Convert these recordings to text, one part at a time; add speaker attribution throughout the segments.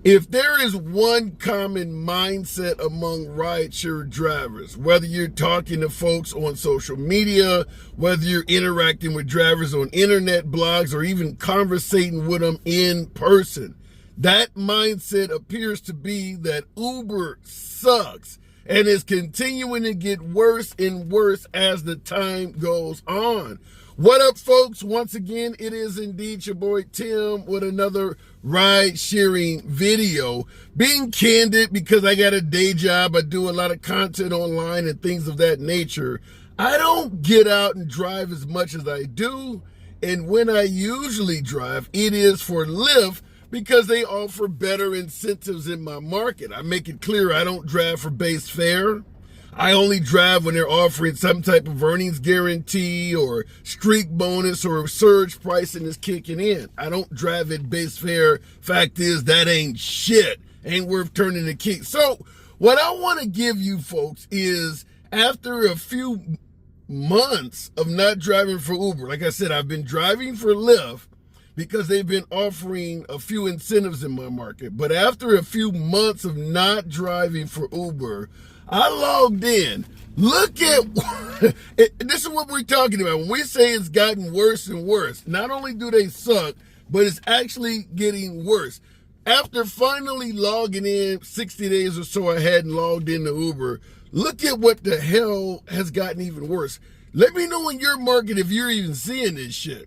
Speaker 1: If there is one common mindset among rideshare drivers, whether you're talking to folks on social media, whether you're interacting with drivers on internet blogs, or even conversating with them in person, that mindset appears to be that Uber sucks and is continuing to get worse and worse as the time goes on. What up, folks? Once again, it is indeed your boy Tim with another ride sharing video. Being candid, because I got a day job, I do a lot of content online and things of that nature. I don't get out and drive as much as I do, and when I usually drive, it is for Lyft because they offer better incentives in my market. I make it clear I don't drive for base fare. I only drive when they're offering some type of earnings guarantee or streak bonus or surge pricing is kicking in. I don't drive at base fare. Fact is, that ain't shit. Ain't worth turning the key. So what I want to give you folks is, after a few months of not driving for Uber, like I said, I've been driving for Lyft because they've been offering a few incentives in my market. But after a few months of not driving for Uber, I logged in. Look at, this is what we're talking about. When we say it's gotten worse and worse, not only do they suck, but it's actually getting worse. After finally logging in 60 days or so I hadn't logged into Uber, look at what the hell has gotten even worse. Let me know in your market if you're even seeing this shit.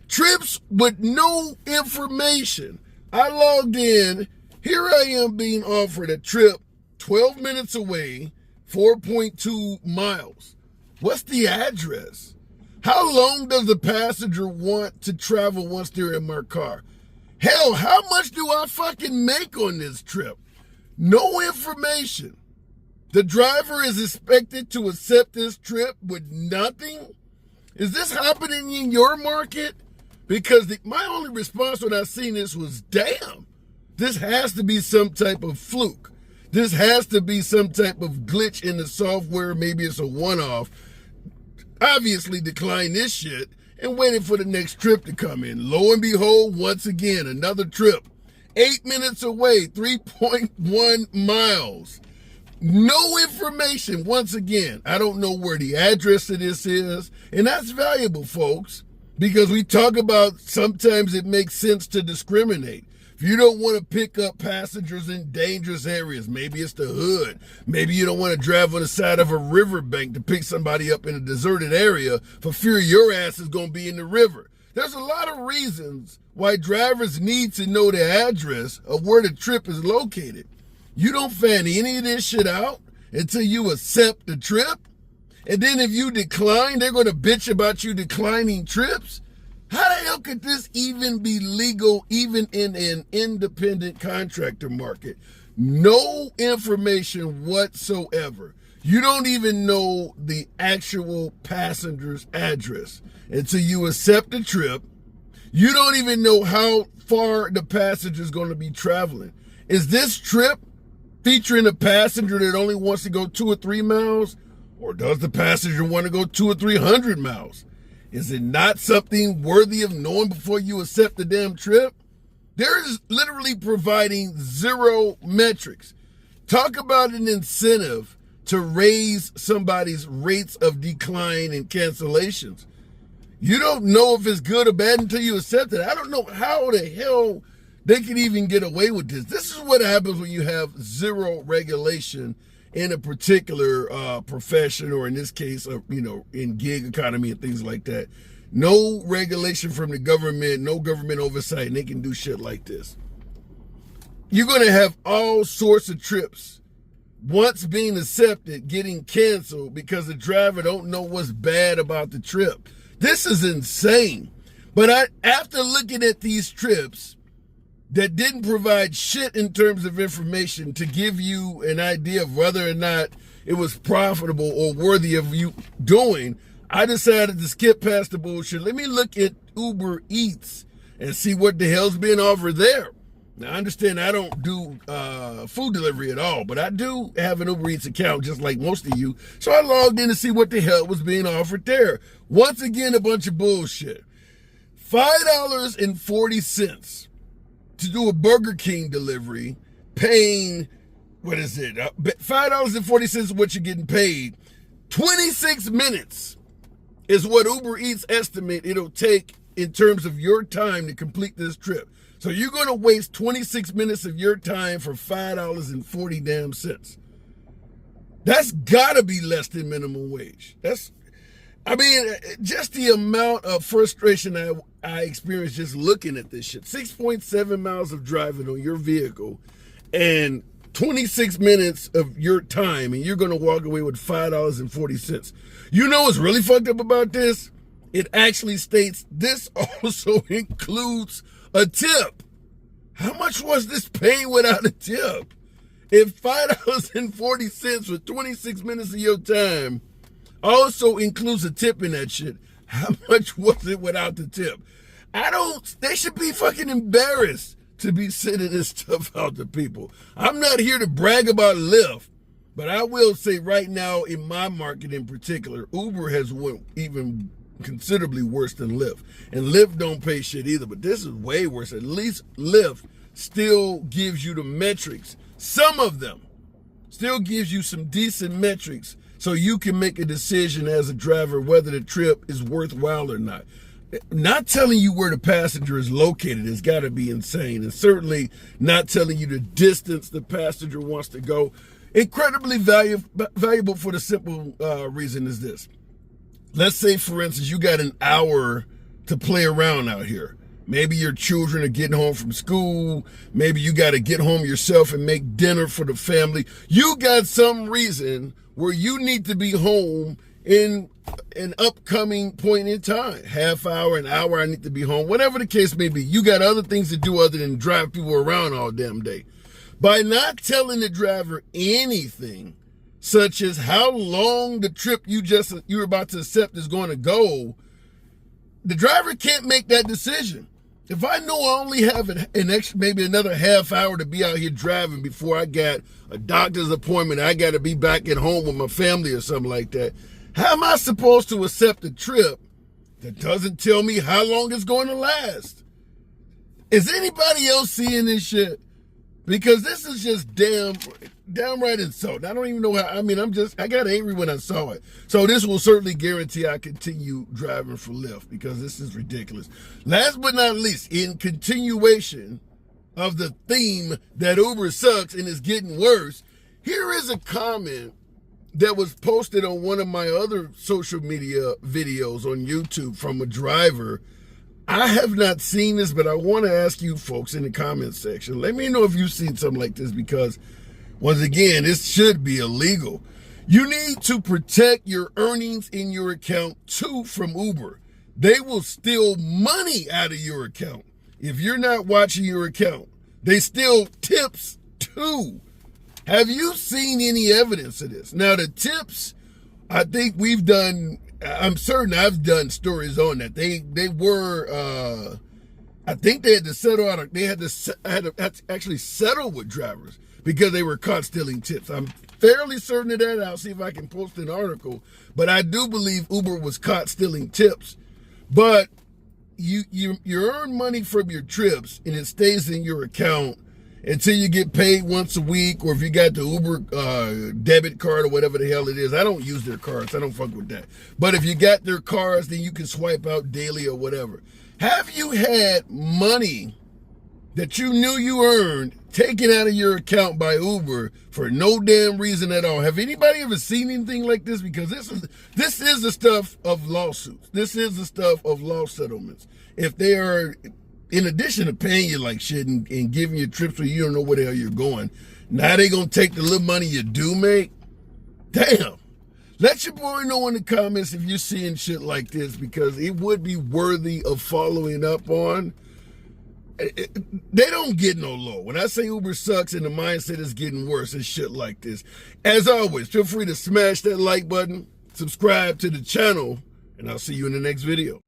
Speaker 1: Trips with no information. I logged in. Here I am being offered a trip 12 minutes away, 4.2 miles. What's the address? How long does the passenger want to travel once they're in my car? Hell, how much do I fucking make on this trip? No information. The driver is expected to accept this trip with nothing? Is this happening in your market? Because my only response when I seen this was, damn, this has to be some type of fluke. This has to be some type of glitch in the software. Maybe it's a one-off. Obviously decline this shit and waiting for the next trip to come in. Lo and behold, once again, another trip. 8 minutes away, 3.1 miles. No information, once again. I don't know where the address of this is. And that's valuable, folks, because we talk about sometimes it makes sense to discriminate. If you don't want to pick up passengers in dangerous areas, maybe it's the hood. Maybe you don't want to drive on the side of a riverbank to pick somebody up in a deserted area for fear your ass is going to be in the river. There's a lot of reasons why drivers need to know the address of where the trip is located. You don't find any of this shit out until you accept the trip. And then if you decline, they're going to bitch about you declining trips. How the hell could this even be legal, even in an independent contractor market? No information whatsoever. You don't even know the actual passenger's address until you accept the trip. You don't even know how far the passenger is going to be traveling. Is this trip featuring a passenger that only wants to go 2 or 3 miles? Or does the passenger want to go 200 or 300 miles? Is it not something worthy of knowing before you accept the damn trip? They're literally providing zero metrics. Talk about an incentive to raise somebody's rates of decline and cancellations. You don't know if it's good or bad until you accept it. I don't know how the hell they can even get away with this. This is what happens when you have zero regulation in a particular profession, or in this case, in gig economy and things like that. No regulation from the government, no government oversight, and they can do shit like this. You're going to have all sorts of trips, once being accepted, getting canceled because the driver don't know what's bad about the trip. This is insane. But after looking at these trips that didn't provide shit in terms of information to give you an idea of whether or not it was profitable or worthy of you doing, I decided to skip past the bullshit. Let me look at Uber Eats and see what the hell's being offered there. Now, I understand I don't do food delivery at all, but I do have an Uber Eats account just like most of you. So I logged in to see what the hell was being offered there. Once again, a bunch of bullshit. $5.40 to do a Burger King delivery, paying, what is it, $5.40 is what you're getting paid. 26 minutes is what Uber Eats estimate it'll take in terms of your time to complete this trip. So you're going to waste 26 minutes of your time for $5.40. That's got to be less than minimum wage. Just the amount of frustration I experienced just looking at this shit. 6.7 miles of driving on your vehicle and 26 minutes of your time, and you're going to walk away with $5.40. You know what's really fucked up about this? It actually states this also includes a tip. How much was this paying without a tip? If $5.40 for 26 minutes of your time also includes a tip in that shit, how much was it without the tip? They should be fucking embarrassed to be sending this stuff out to people. I'm not here to brag about Lyft, but I will say right now in my market in particular, Uber has went even considerably worse than Lyft. And Lyft don't pay shit either, but this is way worse. At least Lyft still gives you the metrics. Some of them still gives you some decent metrics so you can make a decision as a driver whether the trip is worthwhile or not. Not telling you where the passenger is located has got to be insane. And certainly not telling you the distance the passenger wants to go. Incredibly valuable for the simple reason is this. Let's say, for instance, you got an hour to play around out here. Maybe your children are getting home from school. Maybe you got to get home yourself and make dinner for the family. You got some reason where you need to be home in an upcoming point in time. Half hour, an hour, I need to be home. Whatever the case may be, you got other things to do other than drive people around all damn day. By not telling the driver anything, such as how long the trip you're about to accept is going to go, the driver can't make that decision. If I know I only have an extra, maybe another half hour to be out here driving before I got a doctor's appointment, I got to be back at home with my family or something like that, how am I supposed to accept a trip that doesn't tell me how long it's going to last? Is anybody else seeing this shit? Because this is just downright insult. I don't even know how. I got angry when I saw it. So this will certainly guarantee I continue driving for Lyft because this is ridiculous. Last but not least, in continuation of the theme that Uber sucks and is getting worse, here is a comment that was posted on one of my other social media videos on YouTube from a driver. I have not seen this, but I want to ask you folks in the comment section, let me know if you've seen something like this because, once again, this should be illegal. You need to protect your earnings in your account, too, from Uber. They will steal money out of your account. If you're not watching your account, they steal tips, too. Have you seen any evidence of this? Now, the tips, I think I'm certain I've done stories on that. They were, I think they had to settle out. They had to actually settle with drivers because they were caught stealing tips. I'm fairly certain of that. I'll see if I can post an article. But I do believe Uber was caught stealing tips. But you earn money from your trips and it stays in your account until you get paid once a week, or if you got the Uber debit card or whatever the hell it is. I don't use their cards. I don't fuck with that. But if you got their cards, then you can swipe out daily or whatever. Have you had money that you knew you earned taken out of your account by Uber for no damn reason at all? Have anybody ever seen anything like this? Because this is the stuff of lawsuits. This is the stuff of law settlements. If they are, in addition to paying you like shit and giving you trips where you don't know where the hell you're going, now they gonna take the little money you do make? Damn. Let your boy know in the comments if you're seeing shit like this, because it would be worthy of following up on. They don't get no low. When I say Uber sucks and the mindset is getting worse, it's shit like this. As always, feel free to smash that like button, subscribe to the channel, and I'll see you in the next video.